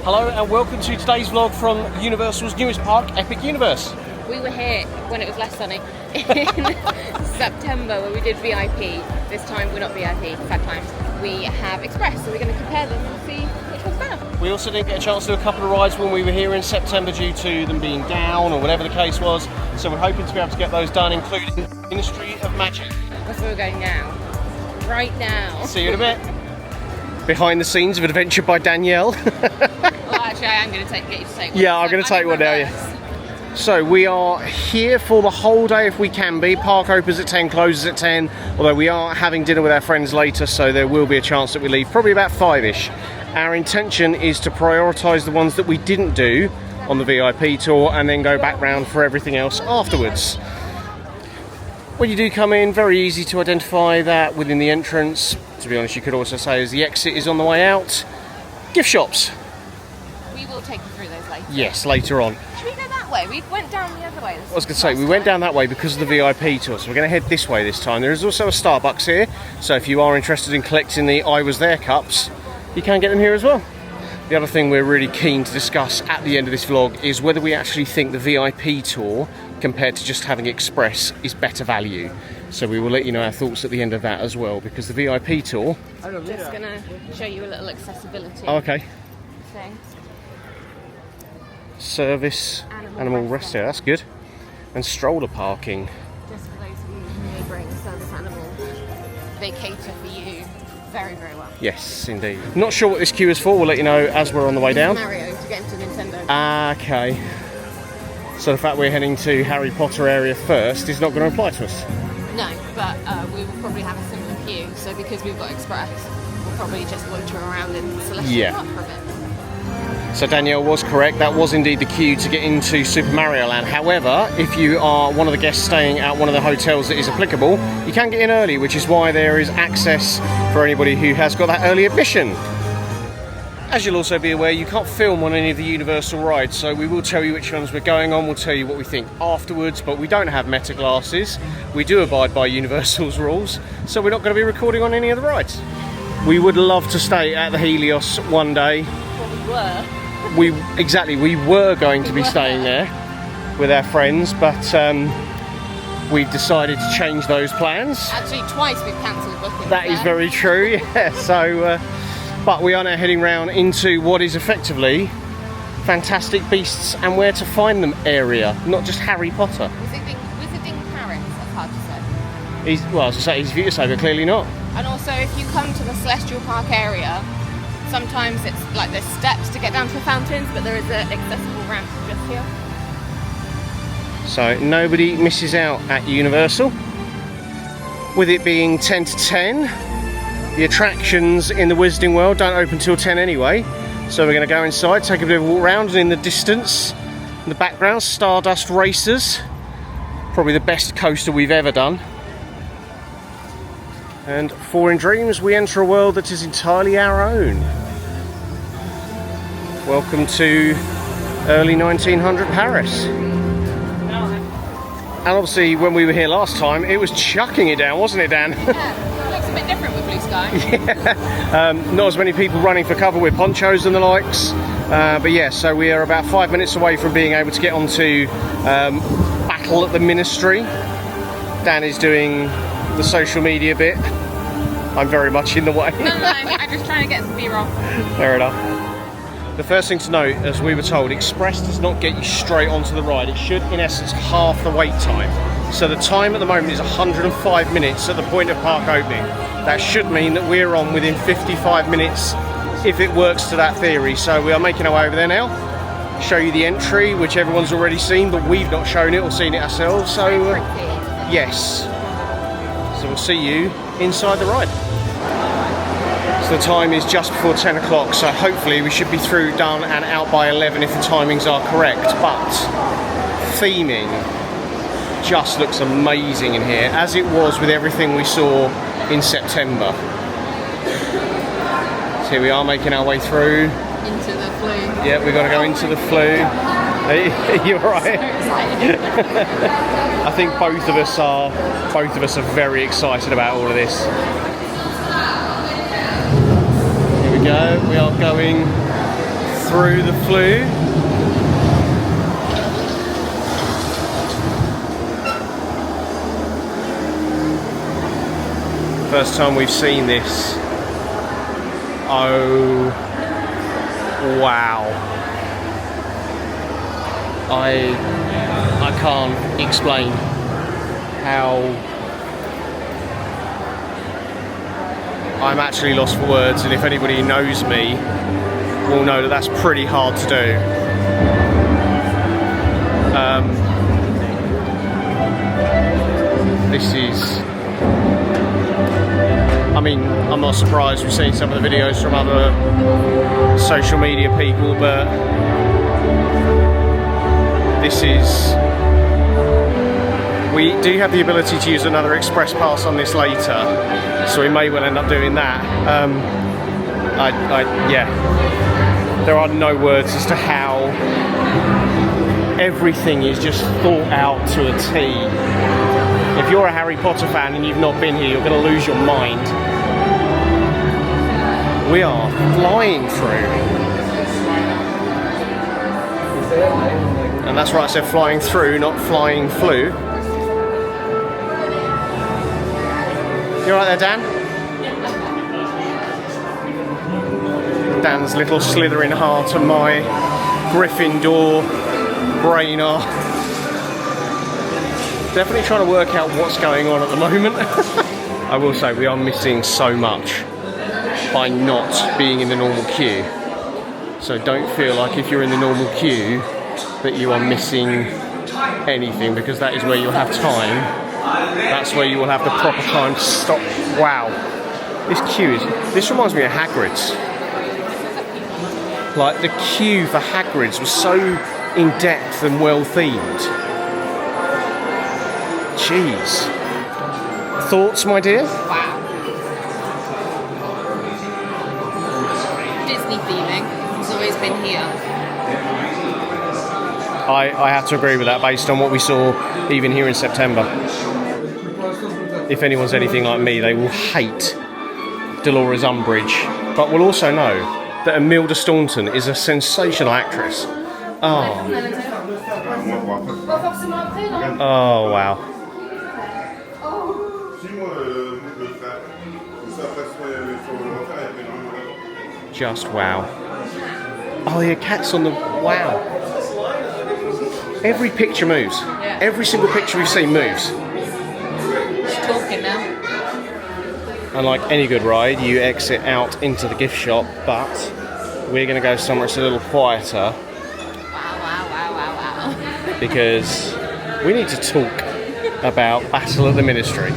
Hello and welcome to today's vlog from Universal's newest park, Epic Universe. We were here when it was less sunny in September when we did VIP. This time we're not VIP, sad times. We have Express, so we're going to compare them and see which one's better. We also didn't get a chance to do a couple of rides when we were here in September due to them being down or whatever the case was. So we're hoping to be able to get those done, including Ministry of Magic. That's where we're going now. Right now. See you in a bit. Behind the scenes of Adventure by Danielle. Well, actually, I am going to get you to take one. Yeah, I'm going to take one now, yeah. So we are here for the whole day if we can be. Park opens at 10, closes at 10. Although we are having dinner with our friends later, so there will be a chance that we leave probably about 5ish. Our intention is to prioritise the ones that we didn't do on the VIP tour and then go back round for everything else afterwards. When you do come in, very easy to identify that within the entrance. To be honest, you could also say as the exit is on the way out. Gift shops. We will take you through those later. Yes, later on. Should we go that way? We went down the other way. I was going to say, we went down that way because of the VIP tour, so we're going to head this way this time. There is also a Starbucks here, so if you are interested in collecting the I Was There cups, you can get them here as well. The other thing we're really keen to discuss at the end of this vlog is whether we actually think the VIP tour, compared to just having Express, is better value. So we will let you know our thoughts at the end of that as well, because the VIP tour... I'm just going to show you a little accessibility okay. thing. Service, animal rest area, that's good. And stroller parking. Just for those of you who may bring service animals, they cater for you very, very well. Yes, indeed. Not sure what this queue is for, we'll let you know as we're on the way down. Mario to get into Nintendo. Okay. So the fact we're heading to Harry Potter area first is not going to apply to us? No, but we will probably have a similar queue, so because we've got Express, we'll probably just wander around in Celestial Park for a bit. So Danielle was correct, that was indeed the queue to get into Super Mario Land. However, if you are one of the guests staying at one of the hotels that is applicable, you can get in early, which is why there is access for anybody who has got that early admission. As you'll also be aware, you can't film on any of the Universal rides, so we will tell you which ones we're going on, we'll tell you what we think afterwards, but we don't have meta glasses. We do abide by Universal's rules, so we're not going to be recording on any of the rides. We would love to stay at the Helios one day. Well, we were going to be staying there with our friends, but we've decided to change those plans. Actually, twice we've cancelled bookings. That is very true, yeah. So, but we are now heading round into what is effectively Fantastic Beasts and Where to Find Them area, not just Harry Potter. Visiting Paris, that's hard to say. Well, as I say, easy for you to say, but clearly not. And also, if you come to the Celestial Park area, sometimes it's like there's steps to get down to the fountains, but there is an accessible ramp just here. So nobody misses out at Universal. With it being 10 to 10, the attractions in the Wizarding World don't open till 10 anyway. So we're going to go inside, take a bit of a walk around, and in the distance, in the background, Stardust Racers. Probably the best coaster we've ever done. And for In Dreams, we enter a world that is entirely our own. Welcome to early 1900 Paris. And obviously, when we were here last time, it was chucking it down, wasn't it, Dan? Yeah, it looks a bit different with blue sky. Yeah. Not as many people running for cover with ponchos and the likes. But yeah, so we are about 5 minutes away from being able to get onto Battle at the Ministry. Dan is doing the social media bit. I'm very much in the way. No, I'm just trying to get some B-roll. Fair enough. The first thing to note, as we were told, Express does not get you straight onto the ride. It should, in essence, half the wait time. So the time at the moment is 105 minutes at the point of park opening. That should mean that we're on within 55 minutes if it works to that theory. So we are making our way over there now. Show you the entry, which everyone's already seen, but we've not shown it or seen it ourselves. So yes. So we'll see you inside the ride. So the time is just before 10 o'clock, so hopefully we should be through, done and out by 11 if the timings are correct. But theming just looks amazing in here, as it was with everything we saw in September. So here we are making our way through. Into the flue. Yeah, we've got to go into the flue. You're right. I think both of us are very excited about all of this. Here we go. We are going through the flue. First time we've seen this. Oh, wow. I can't explain how I'm actually lost for words, and if anybody knows me will know that that's pretty hard to do. This is, I mean, I'm not surprised we've seen some of the videos from other social media people, but this is, we do have the ability to use another express pass on this later, so we may well end up doing that. Yeah, there are no words as to how everything is just thought out to a T. If you're a Harry Potter fan and you've not been here, you're going to lose your mind. We are flying through. And that's right, I said flying through, not flying flew. You alright there, Dan? Dan's little slithering heart and my Gryffindor brain are definitely trying to work out what's going on at the moment. I will say we are missing so much by not being in the normal queue. So don't feel like if you're in the normal queue that you are missing anything, because that is where you'll have time. That's where you will have the proper time to stop. Wow. This queue is, this reminds me of Hagrid's. Like, the queue for Hagrid's was so in-depth and well-themed. Jeez. Thoughts, my dear? Wow. Disney theming has always been here. I have to agree with that based on what we saw even here in September. If anyone's anything like me, they will hate Dolores Umbridge, but will also know that Imelda Staunton is a sensational actress. Oh. Oh, wow. Just wow. Oh, yeah, cats on the... Wow. Every picture moves. Yeah. Every single picture we've seen moves. She's talking now. And like any good ride, you exit out into the gift shop, but we're going to go somewhere that's a little quieter. Wow. Because we need to talk about Battle at the Ministry.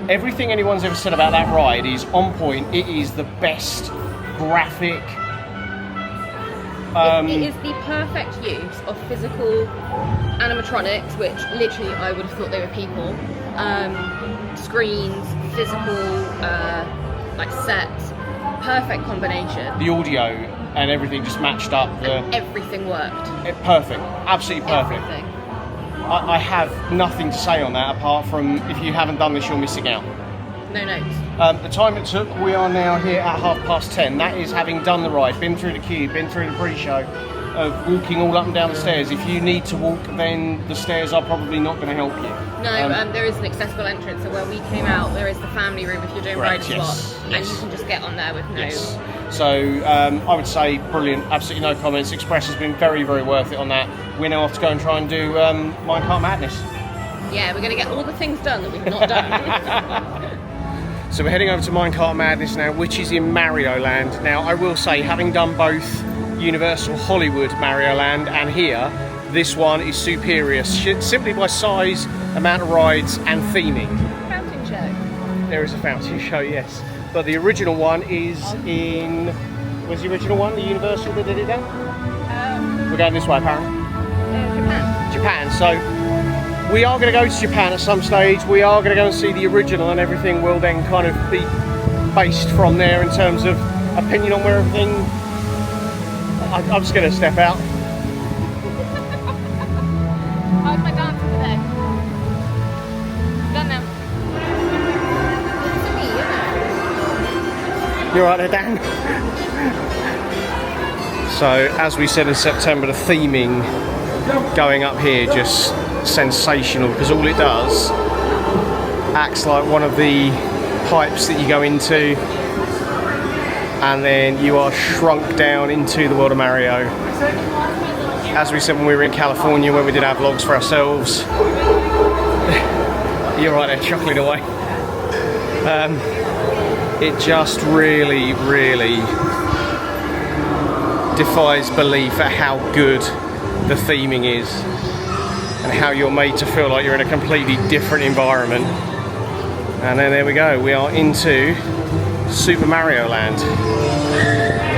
Everything anyone's ever said about that ride is on point. It is the best graphic. It is the perfect use of physical animatronics, which literally I would have thought they were people. Screens, physical, like sets. Perfect combination. The audio and everything just matched up. Everything worked. Perfect. Absolutely perfect. Everything. I have nothing to say on that apart from if you haven't done this, you're missing out. No notes. The time it took, we are now here at 10:30. That is having done the ride, been through the queue, been through the pre-show, of walking all up and down the stairs. If you need to walk, then the stairs are probably not going to help you. No, there is an accessible entrance, so where we came out, there is the family room if you're doing ride swap, and you can just get on there with no... Yes. So I would say brilliant, absolutely no comments. Express has been very, very worth it on that. We're now off to go and try and do MineCart Madness. Yeah, we're going to get all the things done that we've not done. So we're heading over to MineCart Madness now, which is in Mario Land. Now, I will say, having done both Universal Hollywood Mario Land and here, this one is superior, simply by size, amount of rides and theming. Fountain show. There is a fountain show, yes. But the original one is in... Where's the original one? The Universal that did it then? We're going this way, apparently. Japan. Japan, so... We are going to go to Japan at some stage. We are going to go and see the original, and everything will then kind of be based from there in terms of opinion on where everything... I'm just going to step out. How's my dance today? Done now. It's me, isn't it? You're right there, Dan. So as we said in September, the theming going up here just sensational, because all it does acts like one of the pipes that you go into, and then you are shrunk down into the world of Mario. As we said when we were in California, when we did our vlogs for ourselves, you're right there chuckling away. It just really, really defies belief at how good the theming is and how you're made to feel like you're in a completely different environment. And then there we go, we are into Super Mario Land.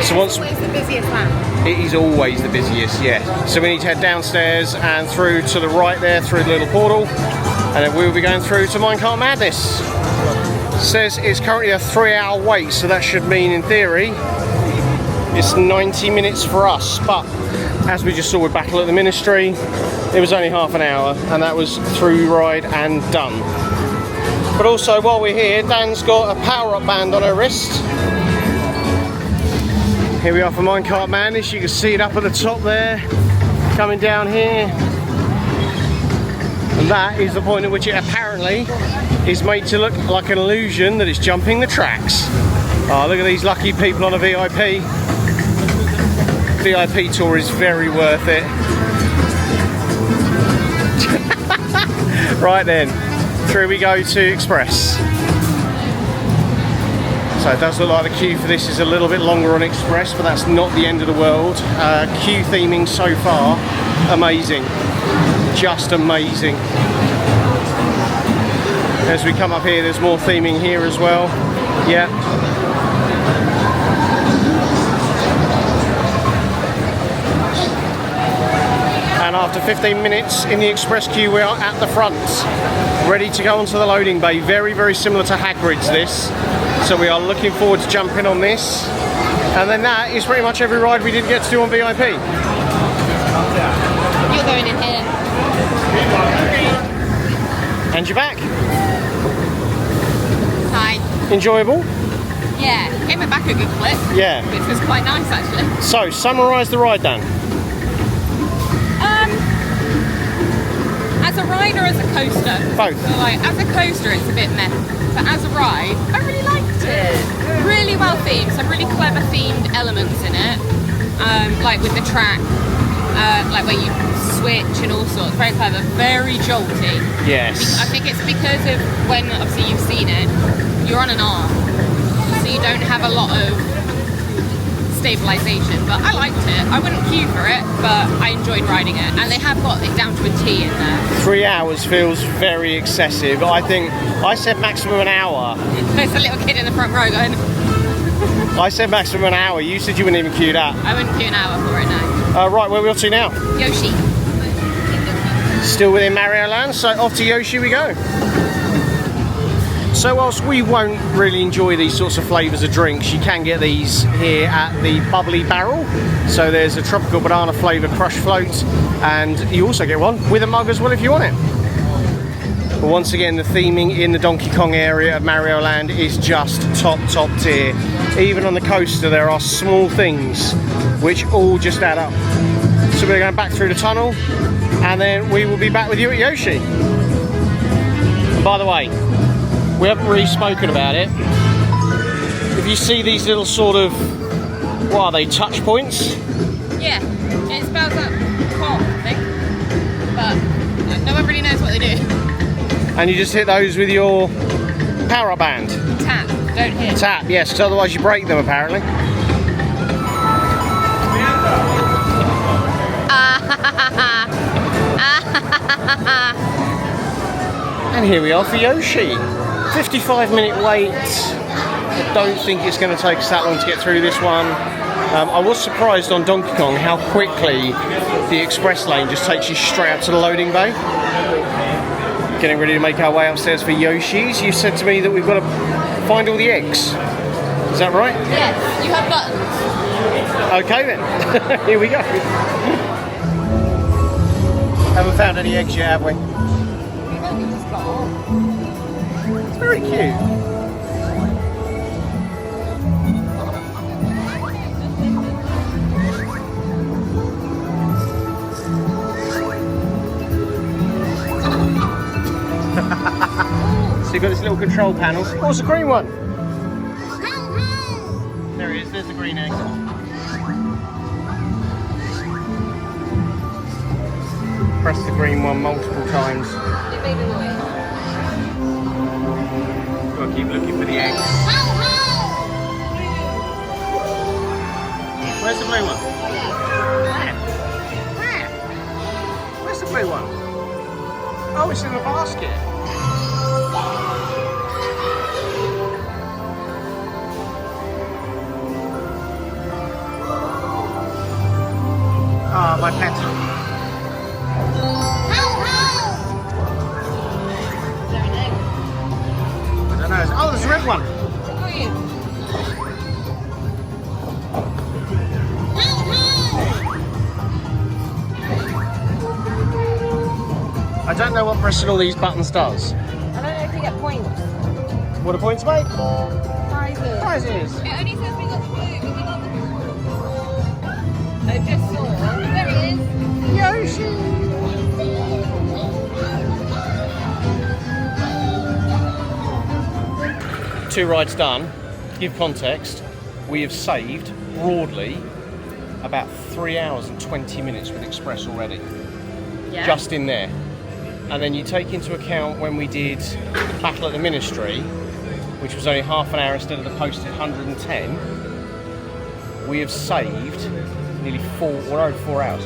So once It's the busiest land. it is always the busiest, yeah. So we need to head downstairs and through to the right there through the little portal, and then we will be going through to MineCart Madness. Says it's currently a 3-hour wait, so that should mean in theory it's 90 minutes for us, but as we just saw with Battle at the Ministry, it was only half an hour, and that was through ride and done. But also while we're here, Dan's got a power-up band on her wrist. Here we are for MineCart Madness. You can see it up at the top there, coming down here. And that is the point at which it apparently is made to look like an illusion that it's jumping the tracks. Oh, look at these lucky people on a VIP. VIP tour is very worth it. Right then, through we go to Express. So it does look like the queue for this is a little bit longer on Express, but that's not the end of the world. Queue theming so far, amazing. Just amazing. As we come up here, there's more theming here as well. Yeah. And after 15 minutes in the Express queue, we are at the front, ready to go onto the loading bay. Very, very similar to Hagrid's this. So we are looking forward to jumping on this. And then that is pretty much every ride we didn't get to do on VIP. You're going in here. And you're back. Hi. Enjoyable? Yeah, came back a good clip. Yeah. Which was quite nice actually. So, summarise the ride, Dan. As a ride or as a coaster? Both. So like, as a coaster it's a bit meh, but as a ride, I really liked it. Really well themed, some really clever themed elements in it. Like with the track, like where you switch and all sorts, very clever, very jolty. Yes. I think it's because of when, obviously you've seen it, you're on an arm, so you don't have a lot of stabilisation, but I liked it. I wouldn't queue for it, but I enjoyed riding it, and they have got it down to a T in there. 3 hours feels very excessive. I think I said maximum an hour. There's a little kid in the front row going, I said maximum an hour. You said you wouldn't even queue that. I wouldn't queue an hour for it now. Right, where are we off to now? Yoshi. Still within Mario Land, so off to Yoshi we go. So whilst we won't really enjoy these sorts of flavours of drinks, you can get these here at the Bubbly Barrel. So there's a tropical banana flavour crush float, and you also get one with a mug as well if you want it. But once again, the theming in the Donkey Kong area of Mario Land is just top tier. Even on the coaster there are small things which all just add up. So we're going back through the tunnel, and then we will be back with you at Yoshi. And by the way, we haven't really spoken about it. If you see these little sort of, what are they, touch points? Yeah, it spells out car, I think, but no one really knows what they do. And you just hit those with your power-up band. Tap, don't hit. Tap, yes, because otherwise you break them apparently. And here we are for Yoshi. 55-minute wait. I don't think it's going to take us that long to get through this one. I was surprised on Donkey Kong how quickly the express lane just takes you straight up to the loading bay. Getting ready to make our way upstairs for Yoshi's. You said to me that we've got to find all the eggs. Is that right? Yes, you have buttons. Okay then. Here we go. Haven't found any eggs yet, have we? It's very cute. little control panel. What's the green one? There he is, there's the green egg. Press the green one multiple times. It made a noise. Gotta keep looking for the eggs. Where's the blue one? Where? Where's the blue one? Oh, it's in the basket. Ah, my pet. I don't know. Oh, there's a red one. I don't know what pressing all these buttons does. I don't know if you get points. What do points make? Prizes. Prizes. It only says we got the blue, but we got the... I just saw. There he is. Yoshi. Two rides done. To give context, we have saved broadly about 3 hours and 20 minutes with Express already. Yeah. Just in there. And then you take into account when we did Battle at the Ministry, which was only half an hour instead of the posted 110, we have saved nearly over 4 hours.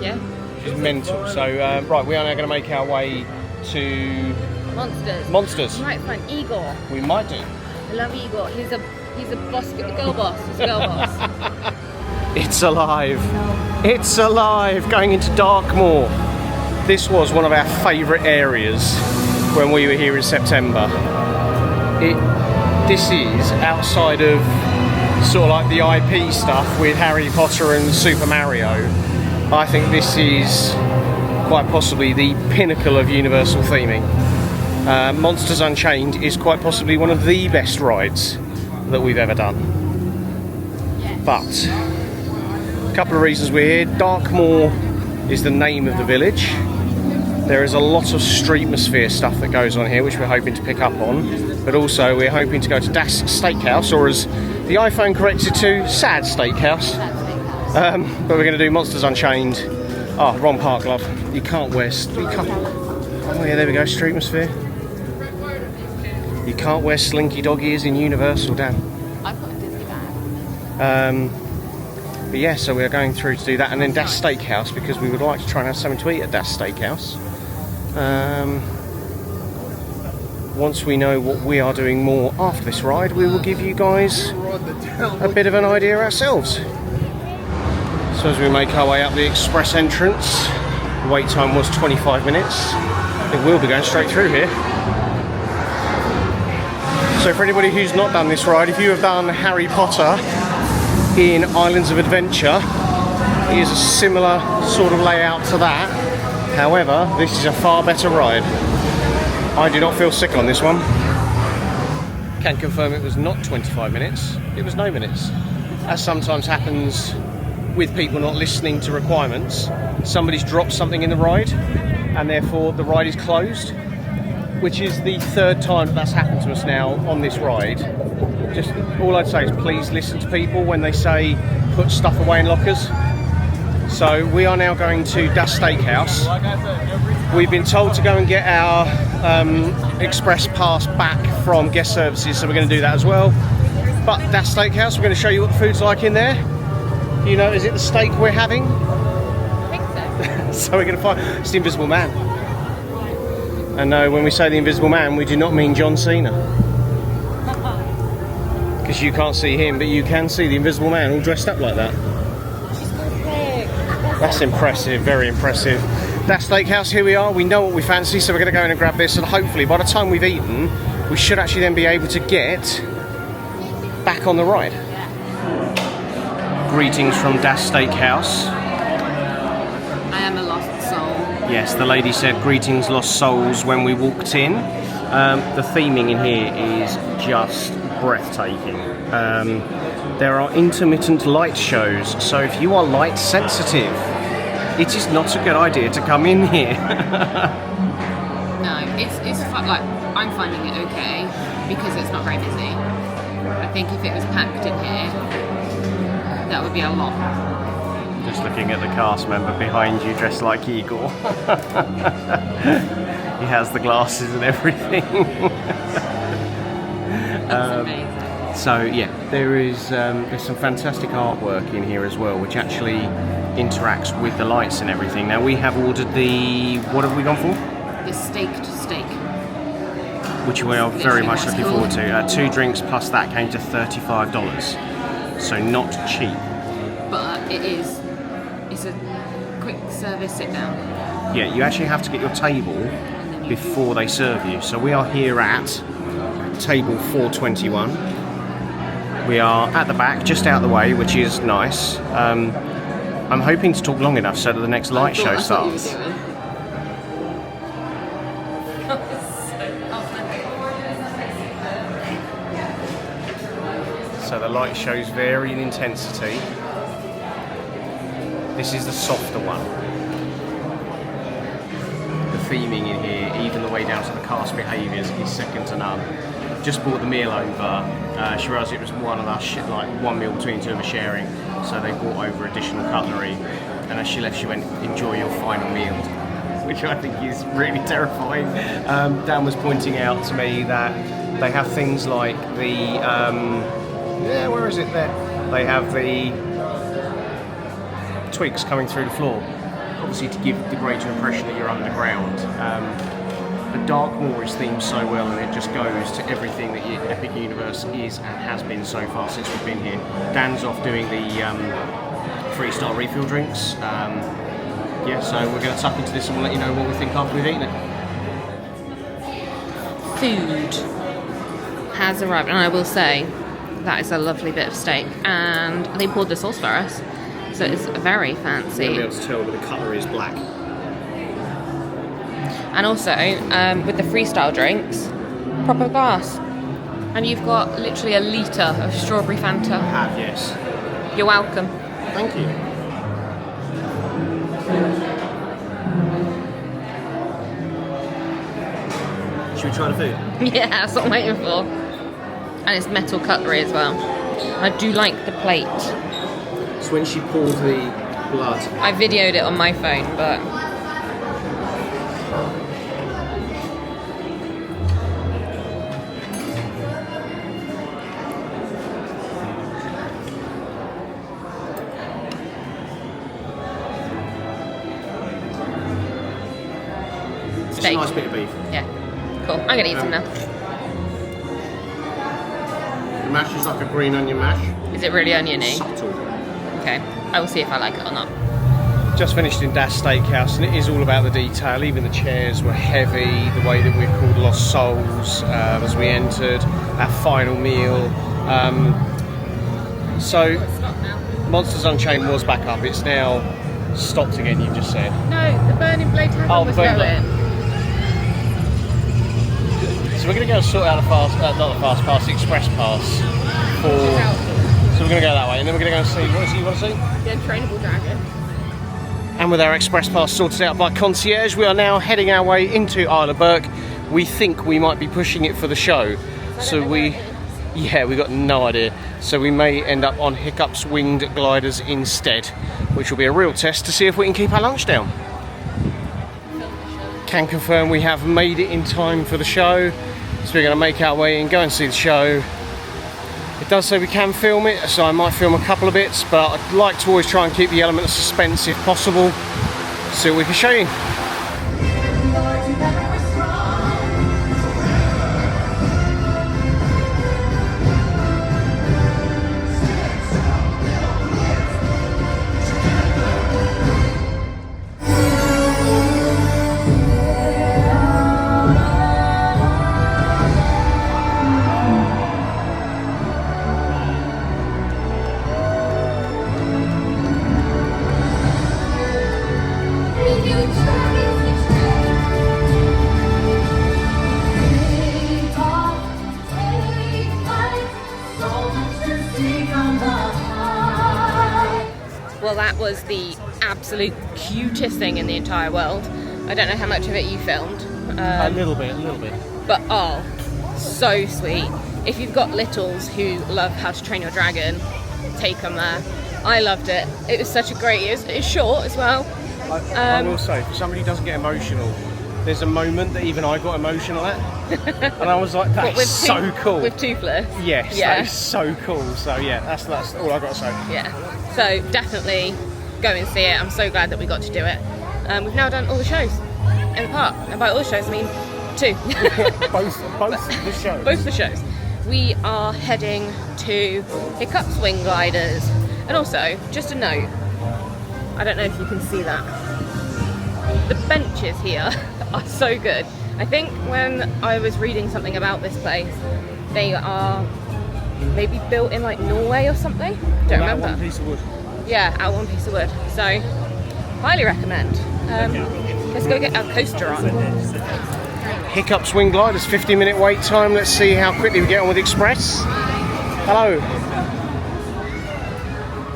Yeah. Which is mental. So, right, we are now going to make our way to Monsters. We might find Igor. We might do. I love Igor. He's a boss, a girl boss. He's a girl boss. It's alive. It's alive. Going into Darkmoor. This was one of our favourite areas when we were here in September. This is outside of sort of like the IP stuff with Harry Potter and Super Mario. I think this is quite possibly the pinnacle of Universal theming. Monsters Unchained is quite possibly one of the best rides that we've ever done. Yes. But a couple of reasons we're here. Darkmoor is the name of the village. There is a lot of streetmosphere stuff that goes on here, which we're hoping to pick up on. But also we're hoping to go to Das Steakhouse, or as the iPhone corrected to, Sad Steakhouse. But we're going to do Monsters Unchained. Oh, wrong park, love. You can't wear... Oh yeah, there we go, streetmosphere. You can't wear Slinky Dog ears in Universal, Dan. I've got a Disney bag. But yeah, so we're going through to do that, and then Das Steakhouse, because we would like to try and have something to eat at Das Steakhouse. Once we know what we are doing more after this ride, we will give you guys a bit of an idea ourselves. So as we make our way up the express entrance, the wait time was 25 minutes. I think we'll be going straight through here. So for anybody who's not done this ride, if you have done Harry Potter in Islands of Adventure, it is a similar sort of layout to that. However, this is a far better ride. I do not feel sick on this one. Can confirm it was not 25 minutes, it was no minutes. As sometimes happens with people not listening to requirements, somebody's dropped something in the ride and therefore the ride is closed, which is the third time that's happened to us now on this ride. Just all I'd say is please listen to people when they say put stuff away in lockers. So we are now going to Das Steakhouse. We've been told to go and get our express pass back from guest services, so we're going to do that as well. But Das Steakhouse, we're going to show you what the food's like in there. You know, is it the steak we're having? I think so. So we're going to find... It's the Invisible Man. And no, when we say the Invisible Man, we do not mean John Cena. Because you can't see him, but you can see the Invisible Man all dressed up like that. That's impressive, very impressive. Das Steakhouse, here we are. We know what we fancy, so we're going to go in and grab this, and hopefully by the time we've eaten, we should actually then be able to get back on the ride. Greetings from Das Steakhouse. I am a lost soul. Yes, the lady said greetings lost souls when we walked in. The theming in here is just breathtaking. There are intermittent light shows, so if you are light sensitive, it is not a good idea to come in here. No, it's I'm finding it okay because it's not very busy. I think if it was packed in here, that would be a lot. Just looking at the cast member behind you dressed like Igor. He has the glasses and everything. That's amazing. So yeah, there's some fantastic artwork in here as well, which actually interacts with the lights and everything. Now we have ordered the, what have we gone for? The steak to steak. Which we are very much looking forward to. 2 drinks plus that came to $35. So not cheap. But it's a quick service sit down. Yeah, you actually have to get your table before they serve you. So we are here at table 421. We are at the back, just out the way, which is nice. I'm hoping to talk long enough so that the next light show starts. So the light shows vary in intensity. This is the softer one. The theming in here, even the way down to the cast behaviours, is second to none. Just brought the meal over. She realised it was one of us, like one meal between 2 of us sharing, so they brought over additional cutlery. And as she left, she went, "Enjoy your final meal," which I think is really terrifying. Dan was pointing out to me that they have things like the where is it there? They have the twigs coming through the floor, obviously to give the greater impression that you're underground. But Darkmoor is themed so well, and it just goes to everything that Epic Universe is and has been so far since we've been here. Dan's off doing the 3-star refill drinks. Yeah, so we're going to tuck into this and we'll let you know what we think after we've eaten it. Food has arrived, and I will say that is a lovely bit of steak, and they poured the sauce for us, so it's very fancy. You'll be able to tell that the cutlery is black. And also, with the freestyle drinks, proper glass. And you've got literally a litre of strawberry Fanta. I have, yes. You're welcome. Thank you. Should we try the food? Yeah, that's what I'm waiting for. And it's metal cutlery as well. I do like the plate. So when she poured the blood... I videoed it on my phone, but... It's a nice bit of beef. Yeah. Cool. I'm going to eat some now. The mash is like a green onion mash. Is it really oniony? Subtle. Okay. I will see if I like it or not. Just finished in Das Steakhouse, and it is all about the detail. Even the chairs were heavy, the way that we've called Lost Souls as we entered our final meal. So Monsters Unchained was back up. It's now stopped again, you've just said. No, the Burning Blade Tavern was going. So we're going to go sort out the fast, not the fast pass, the express pass for... So we're going to go that way, and then we're going to go and see, what is it you want to see? The Untrainable Dragon. And with our express pass sorted out by concierge, we are now heading our way into Isle of Berk. We think we might be pushing it for the show. So we got no idea. So we may end up on Hiccups winged gliders instead, which will be a real test to see if we can keep our lunch down. Can confirm we have made it in time for the show. So we're going to make our way in, go and see the show. It does say we can film it, so I might film a couple of bits, but I'd like to always try and keep the element of suspense if possible. See what we can show you. Well, that was the absolute cutest thing in the entire world. I don't know how much of it you filmed, A little bit. But oh, so sweet. If you've got littles who love How to Train Your Dragon, take them there. I loved it. It was such a great. It's short as well. I will say, for somebody who doesn't get emotional, there's a moment that even I got emotional at, and I was like, "That's so cool." With Toothless. Yes, yeah. That is so cool. So yeah, that's all I got to say. Yeah. So definitely go and see it. I'm so glad that we got to do it. We've now done all the shows in the park, and by all the shows I mean 2. both the shows. Both the shows. We are heading to Hiccups Wing Gliders, and also just a note. I don't know if you can see that. The benches here are so good. I think when I was reading something about this place, they are maybe built in like Norway or something. Don't remember. One piece of wood. Yeah, out one piece of wood. So, highly recommend. Let's go get our coaster on. Hiccups Wing Gliders, 50-minute wait time. Let's see how quickly we get on with Express. Hello.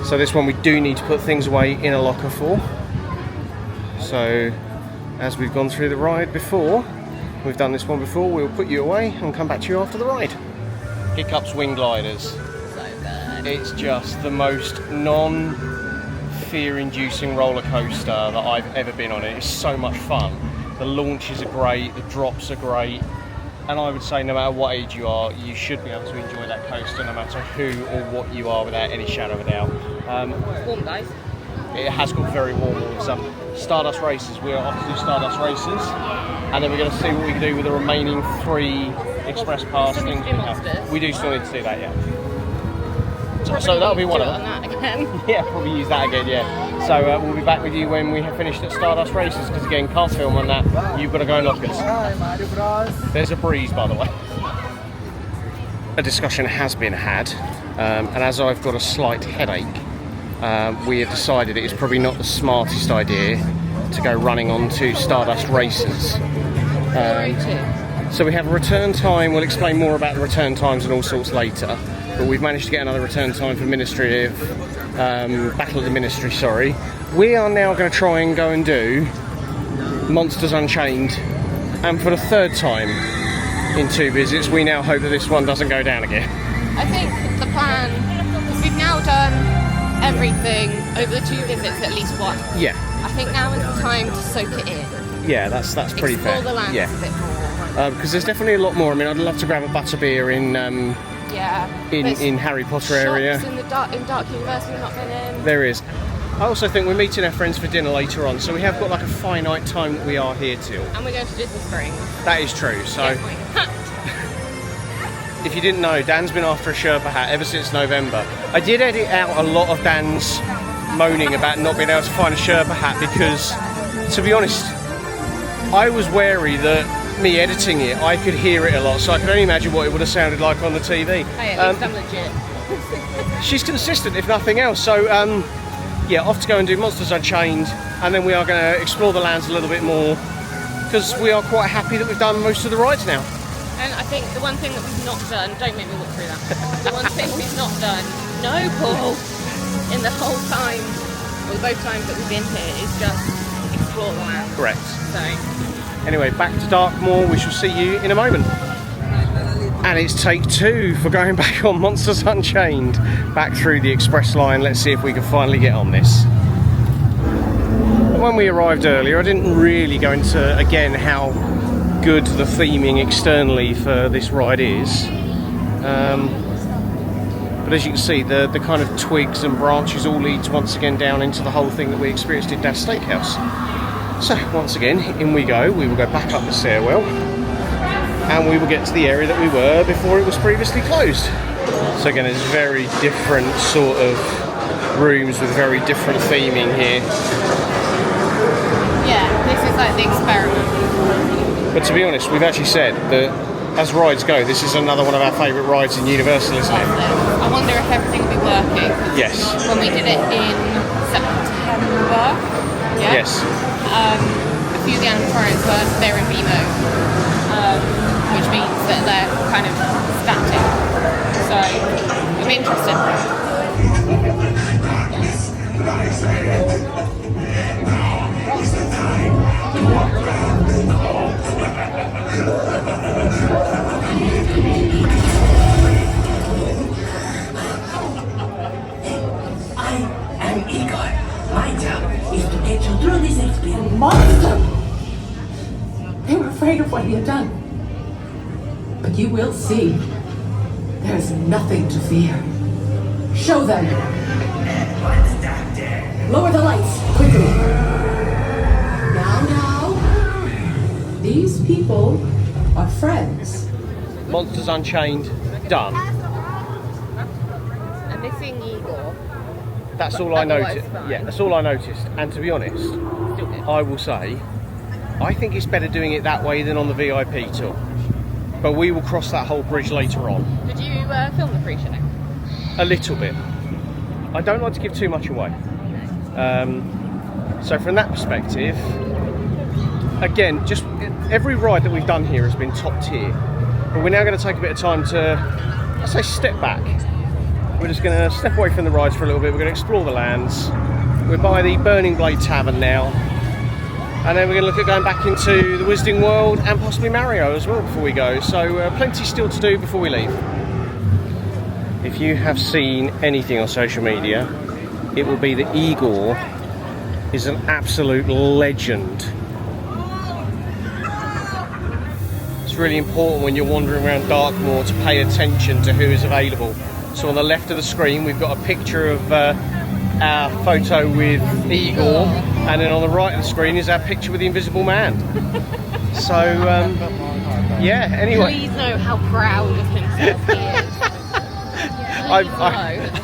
So this one we do need to put things away in a locker for. So, as we've gone through the ride before, we've done this one before, we'll put you away and come back to you after the ride. Hiccups Wing Gliders. So good. It's just the most non-fear-inducing roller coaster that I've ever been on. It's so much fun. The launches are great, the drops are great, and I would say no matter what age you are, you should be able to enjoy that coaster no matter who or what you are without any shadow of a doubt. Warm, guys. It has got very warm with some Stardust races. We are off to do Stardust races, and then we're going to see what we can do with the remaining 3 Express Pass things we have. We do still need to do that, yeah. So that'll be one of them. That again. Yeah, probably use that again, yeah. So we'll be back with you when we have finished at Stardust races, because again, can't film on that. You've got to go in lockers. There's a breeze, by the way. A discussion has been had, and as I've got a slight headache, we have decided it is probably not the smartest idea to go running onto Stardust races. So we have a return time. We'll explain more about the return times and all sorts later. But we've managed to get another return time for Ministry of Battle of the Ministry. Sorry. We are now going to try and go and do Monsters Unchained, and for the 3rd time in 2 visits, we now hope that this one doesn't go down again. I think the plan, because we've now done everything over the 2 visits at least once. Yeah. I think now is the time to soak it in. Yeah, that's pretty fair. Explore the lands a bit more. Because there's definitely a lot more. I mean, I'd love to grab a Butterbeer in Harry Potter area. In Dark Universe we've not been in. There is. I also think we're meeting our friends for dinner later on, so we have got like a finite time that we are here till. And we're going to Disney Springs. That is true. So, if you didn't know, Dan's been after a Sherpa hat ever since November. I did edit out a lot of Dan's moaning about not being able to find a Sherpa hat because, to be honest, I was wary that me editing it, I could hear it a lot, so I can only imagine what it would have sounded like on the TV. Hey, at least I'm legit. She's consistent, if nothing else. So, yeah, off to go and do Monsters Unchained, and then we are going to explore the lands a little bit more, because we are quite happy that we've done most of the rides now. And I think the one thing that we've not done, don't make me walk through that, the one thing we've not done, no Paul, in the whole time, or both times that we've been here, is just explore the land. Correct. So, anyway, back to Darkmoor. We shall see you in a moment. And it's take 2 for going back on Monsters Unchained. Back through the express line. Let's see if we can finally get on this. When we arrived earlier, I didn't really go into, again, how good the theming externally for this ride is. But as you can see, the kind of twigs and branches all leads once again down into the whole thing that we experienced in Das Steakhouse. So once again, in we go. We will go back up the stairwell, and we will get to the area that we were before it was previously closed. So again, it's very different sort of rooms with very different theming here. yeah, this is like the experiment. But to be honest, we've actually said that as rides go, this is another one of our favourite rides in Universal, isn't it? I wonder if everything will be working. Yes. When we did it in September, yeah? Yes. A few of the animatronics they're in B mode, which means that they're kind of static. So it'll be interesting. Igor, my job is to get you through this experience. Monster! They were afraid of what he had done. But you will see. There's nothing to fear. Show them. Lower the lights, quickly. Now. These people are friends. Monsters Unchained, done. I'm missing Igor. That's all I Otherwise noticed. fine. Yeah, that's all I noticed. And to be honest, Still good. I will say, I think it's better doing it that way than on the VIP tour. But we will cross that whole bridge later on. Did you film the pre-show? A little bit. I don't like to give too much away. So from that perspective, again, just every ride that we've done here has been top tier. But we're now going to take a bit of time to, I say, step back. We're just going to step away from the rides for a little bit. We're going to explore the lands. We're by the Burning Blade Tavern now. And then we're going to look at going back into the Wizarding World and possibly Mario as well before we go. So plenty still to do before we leave. If you have seen anything on social media, it will be that IGOR is an absolute legend. It's really important when you're wandering around Darkmoor to pay attention to who is available. So on the left of the screen we've got a picture of our photo with IGOR, and then on the right of the screen is our picture with the Invisible Man. So yeah, anyway. Please know how proud of himself he is.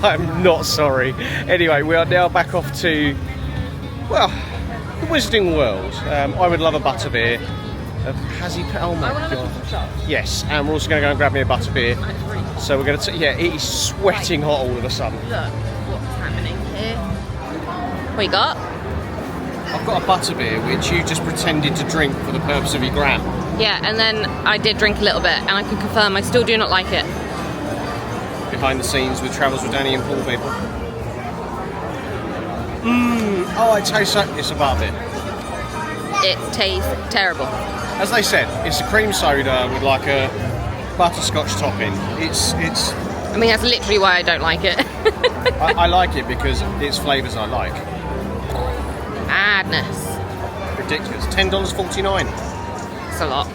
I'm not sorry. Anyway, we are now back off to, well, the Wizarding World. I would love a butterbeer. Has he? Oh my I want to look god. at some shots. Yes, and we're also going to go and grab me a butterbeer. It's really cool. So we're going to, yeah, it is sweating hot all of a sudden. Look what's happening here. What you got? I've got a butterbeer which you just pretended to drink for the purpose of your gram. Yeah, and then I did drink a little bit, and I can confirm I still do not like it. Behind the scenes with Travels with Dani and Paul people. Oh, it tastes like it's a butterbeer. It tastes terrible. As they said, it's a cream soda with like a butterscotch topping. It's. I mean, that's literally why I don't like it. I like it because it's flavours I like. Madness. Ridiculous. $10.49. It's a lot.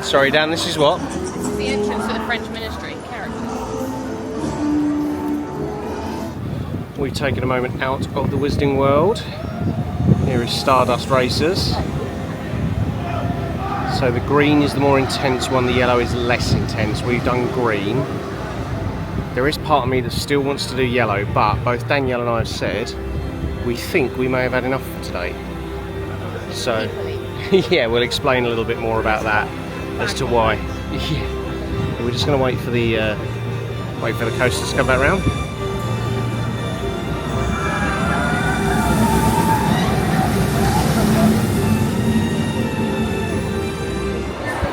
Sorry, Dan. This is what? It's the entrance to the French ministry. We've taken a moment out of the Wizarding World. Here is Stardust Racers. So the green is the more intense one, the yellow is less intense. We've done green. There is part of me that still wants to do yellow, but both Danielle and I have said we think we may have had enough for today. So yeah, we'll explain a little bit more about that as to why. Yeah. We're just going to wait for the coasters to come back round.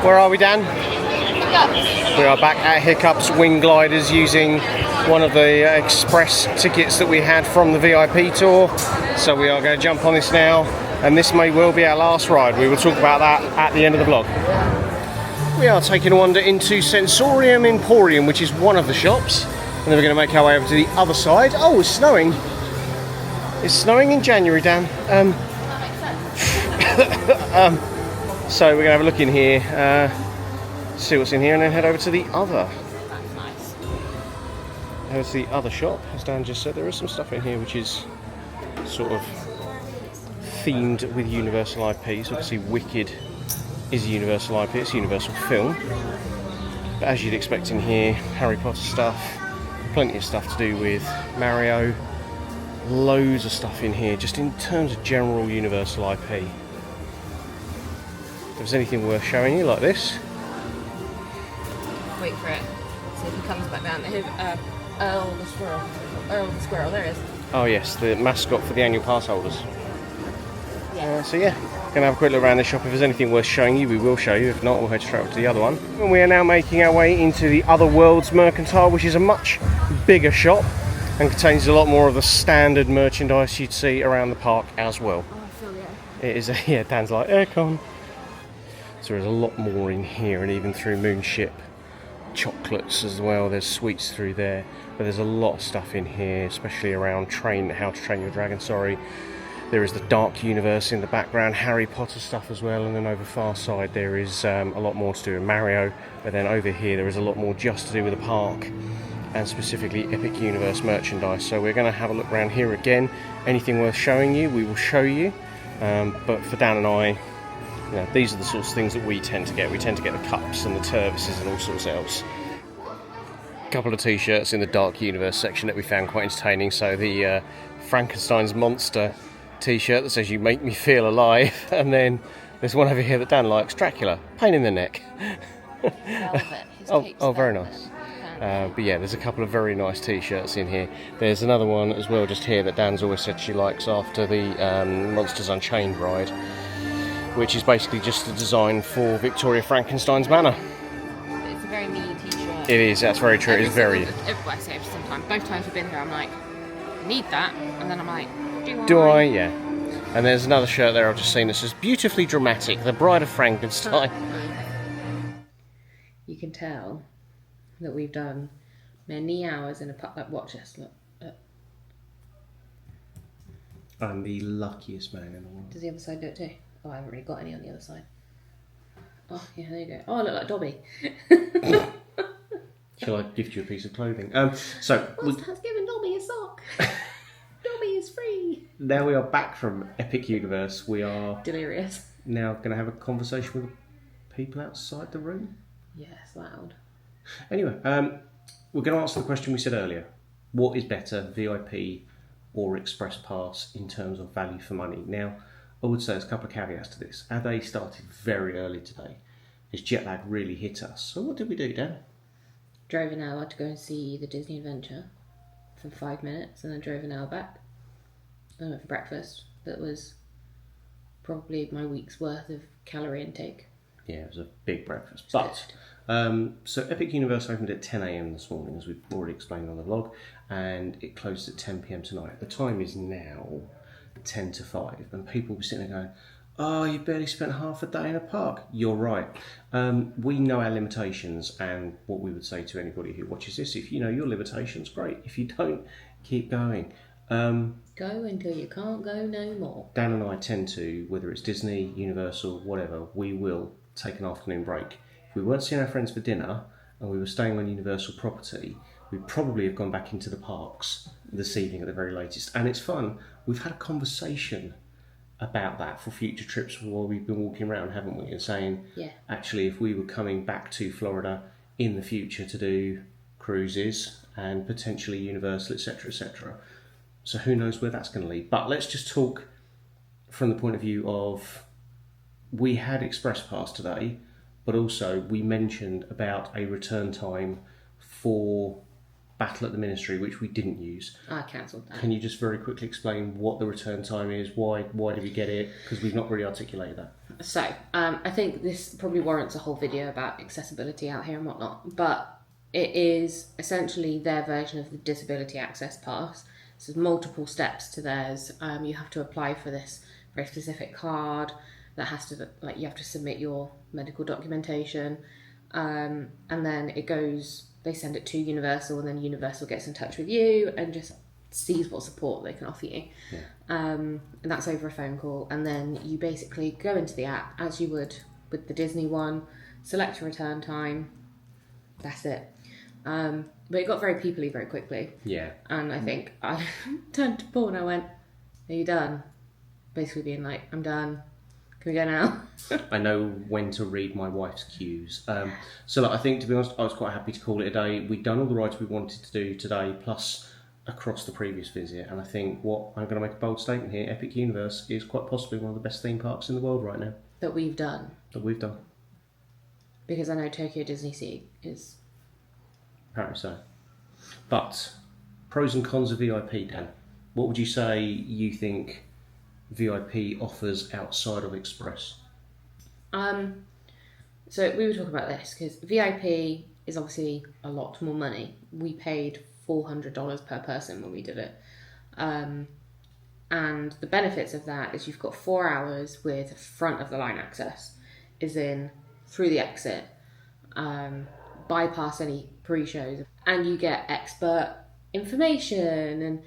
Where are we, Dan? Hiccups. We are back at Hiccups Wing Gliders using one of the express tickets that we had from the VIP tour. So we are going to jump on this now, and this may well be our last ride. We will talk about that at the end of the vlog. We are taking a wander into Sensorium Emporium, which is one of the shops, and then we're going to make our way over to the other side. Oh, it's snowing. It's snowing in January, Dan. So we're going to have a look in here, see what's in here, and then head over to the other. That's nice. Over to the other shop. As Dan just said, there is some stuff in here which is sort of themed with Universal IP. So obviously Wicked is a Universal IP, it's a Universal film. But as you'd expect in here, Harry Potter stuff, plenty of stuff to do with Mario, loads of stuff in here just in terms of general Universal IP. If there's anything worth showing you like this. Wait for it. See if he comes back down. Here's Earl the squirrel. Earl the squirrel, there he is. Oh yes, the mascot for the annual pass holders. Yeah. So yeah, gonna have a quick look around the shop. If there's anything worth showing you, we will show you. If not, we'll head straight up to the other one. And we are now making our way into the Other Worlds Mercantile, which is a much bigger shop and contains a lot more of the standard merchandise you'd see around the park as well. Oh, I feel yeah. It is, yeah, Dan's like, aircon. So there's a lot more in here, and even through Moonship chocolates as well. There's sweets through there, but there's a lot of stuff in here, especially around How to Train Your Dragon. There is the Dark Universe in the background, Harry Potter stuff as well, and then over far side there is a lot more to do with Mario, but then over here there is a lot more just to do with the park, and specifically Epic Universe merchandise. So we're going to have a look around here again. Anything worth showing you, we will show you, but for Dan and I, these are the sorts of things that we tend to get. We tend to get the cups and the turvises and all sorts else. A couple of t-shirts in the Dark Universe section that we found quite entertaining. So the Frankenstein's monster t-shirt that says "You make me feel alive," and then there's one over here that Dan likes, Dracula, pain in the neck. Velvet. Oh, very nice. But yeah, there's a couple of very nice t-shirts in here. There's another one as well just here that Dan's always said she likes after the Monsters Unchained ride, which is basically just a design for Victoria Frankenstein's manor. It's a very mean t-shirt. It is, that's very true. It's very... I say every single time. Both times we've been here, I'm like, I need that. And then I'm like, do I? Yeah. And there's another shirt there I've just seen that says "Beautifully Dramatic, the Bride of Frankenstein." You can tell that we've done many hours in a pub. Like, watch us, look. I'm the luckiest man in the world. Does the other side do it too? Oh, I haven't really got any on the other side. Oh, yeah, there you go. Oh, I look like Dobby. Shall I gift you a piece of clothing? That's giving Dobby a sock. Dobby is free. Now we are back from Epic Universe. We are delirious. Now going to have a conversation with the people outside the room. Yes, loud. Anyway, we're going to answer the question we said earlier. What is better, VIP or Express Pass in terms of value for money? Now, I would say there's a couple of caveats to this. Our day started very early today. This jet lag really hit us. So what did we do, Dan? Drove an hour to go and see the Disney Adventure for 5 minutes, and then drove an hour back. I went for breakfast. That was probably my week's worth of calorie intake. Yeah, it was a big breakfast. But so Epic Universe opened at 10 a.m. this morning, as we've already explained on the vlog, and it closed at 10 p.m. tonight. The time is now 10 to 5, and people were sitting there going, "Oh, you barely spent half a day in a park." You're right. We know our limitations, and what we would say to anybody who watches this: if you know your limitations, great. If you don't, keep going. Go until you can't go no more. Dan and I tend to, whether it's Disney, Universal, whatever, we will take an afternoon break. If we weren't seeing our friends for dinner and we were staying on Universal property, we'd probably have gone back into the parks this evening at the very latest. And it's fun. We've had a conversation about that for future trips while we've been walking around, haven't we? And saying, actually, if we were coming back to Florida in the future to do cruises and potentially Universal, etc., etc. So who knows where that's going to lead. But let's just talk from the point of view of, we had Express Pass today, but also we mentioned about a return time for Battle at the Ministry, which we didn't use. I cancelled that. Can you just very quickly explain what the return time is? Why did we get it? Because we've not really articulated that. So, I think this probably warrants a whole video about accessibility out here and whatnot, but it is essentially their version of the Disability Access Pass. So there's multiple steps to theirs. You have to apply for this very specific card that has to, like, you have to submit your medical documentation, and then it goes, they send it to Universal, and then Universal gets in touch with you and just sees what support they can offer you. Yeah. And that's over a phone call, and then you basically go into the app as you would with the Disney one, select your return time, that's it. But it got very people-y very quickly. Yeah. And I think I turned to Paul and I went, "Are you done?" Basically being like, "I'm done. Can we go now?" I know when to read my wife's cues. So I think, to be honest, I was quite happy to call it a day. We'd done all the rides we wanted to do today, plus across the previous visit. And I think I'm going to make a bold statement here, Epic Universe is quite possibly one of the best theme parks in the world right now. That we've done. Because I know Tokyo Disney Sea is... Apparently so. But pros and cons of VIP, Dan. What would you say you think VIP offers outside of Express? So we were talking about this because VIP is obviously a lot more money. We paid $400 per person when we did it. And the benefits of that is you've got 4 hours with front of the line access, is in through the exit. bypass any pre-shows, and you get expert information and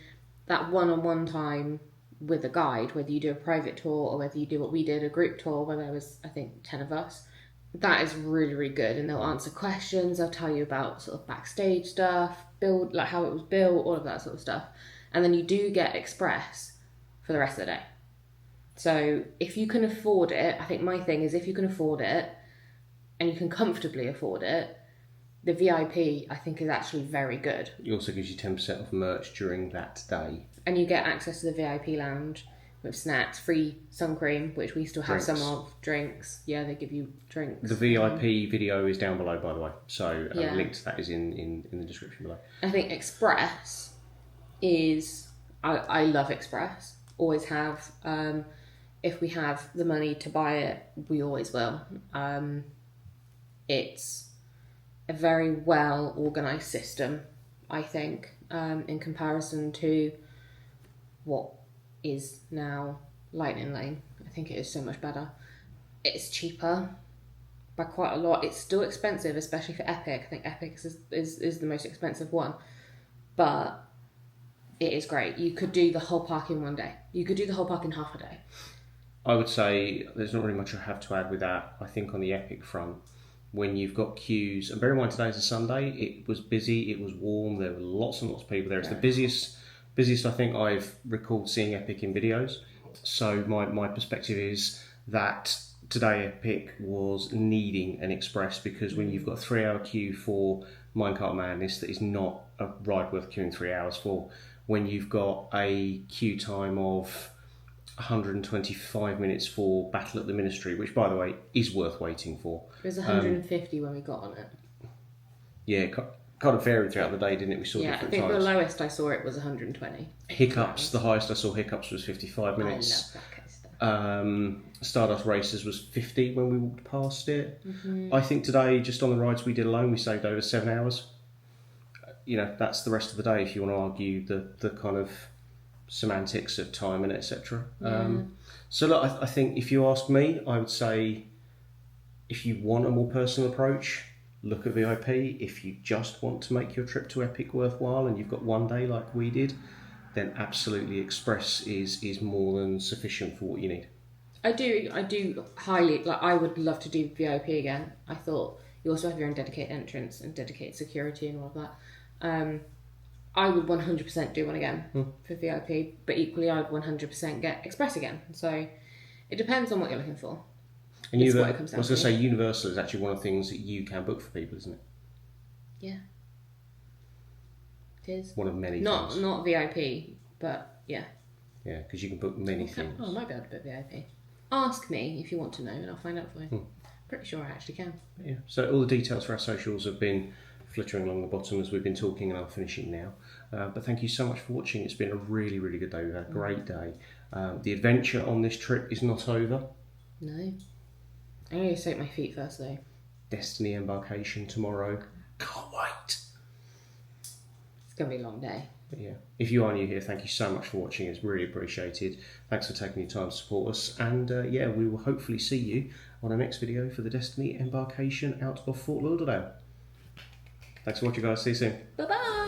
that one-on-one time with a guide, whether you do a private tour or whether you do what we did, a group tour where there was, I think, 10 of us. That is really, really good, and they'll answer questions, they'll tell you about sort of backstage stuff, build, like how it was built, all of that sort of stuff. And then you do get express for the rest of the day. So if you can afford it, I think my thing is if you can afford it and you can comfortably afford it, the VIP I think is actually very good. It also gives you 10% off merch during that day. And you get access to the VIP lounge with snacks, free sun cream, which we still have Drinks. some of, drinks. Yeah, they give you drinks. The VIP video is down below, by the way. So Yeah. a link to that is in the description below. I think Express is... I love Express. Always have. If we have the money to buy it, we always will. It's a very well organised system, I think, in comparison to what is now Lightning Lane. I think it is so much better. It's cheaper by quite a lot. It's still expensive, especially for Epic. I think Epic is the most expensive one. But it is great. You could do the whole park in one day. You could do the whole park in half a day. I would say there's not really much I have to add with that. I think on the Epic front, when you've got queues, and bear in mind today's a Sunday, it was busy, it was warm, there were lots and lots of people there. It's the busiest I think I've recalled seeing Epic in videos. So my perspective is that today Epic was needing an express, because when you've got a 3 hour queue for MineCart Madness, that is not a ride worth queuing 3 hours for. When you've got a queue time of 125 minutes for Battle at the Ministry, which by the way is worth waiting for. It was 150 when we got on it. Yeah, kind of varied throughout the day, didn't it? We saw Yeah, I different think times. the lowest I saw it was 120. Hiccups, the highest I saw Hiccups was 55 minutes. I love that coaster. Stardust Races was 50 when we walked past it. I think today, just on the rides we did alone, we saved over 7 hours. You know, that's the rest of the day if you want to argue the kind of semantics of time and etc. So look, I think if you ask me, I would say if you want a more personal approach, look at VIP. If you just want to make your trip to Epic worthwhile and you've got one day like we did, then absolutely Express is more than sufficient for what you need. I do highly, like, I would love to do VIP again. I thought you also have your own dedicated entrance and dedicated security and all of that. I would 100% do one again for VIP, but equally I would 100% get Express again. So it depends on what you're looking for. And It's I what it comes down was going to to. say Universal is actually one of the things that you can book for people, isn't it? Yeah. It is. One of many Not things. not VIP, but yeah. Yeah, because you can book many things. Oh, I might be able to book VIP. Ask me if you want to know and I'll find out for you. Pretty sure I actually can. Yeah. So all the details for our socials have been flittering along the bottom as we've been talking, and I'm finishing now. But thank you so much for watching. It's been a really, really good day. We've had a great day. The adventure on this trip is not over. No. I need to soak my feet first though. Destiny embarkation tomorrow. Can't wait. It's going to be a long day. But yeah, if you are new here, thank you so much for watching. It's really appreciated. Thanks for taking your time to support us. And yeah, we will hopefully see you on our next video for the Destiny embarkation out of Fort Lauderdale. Thanks for watching, guys. See you soon. Bye-bye!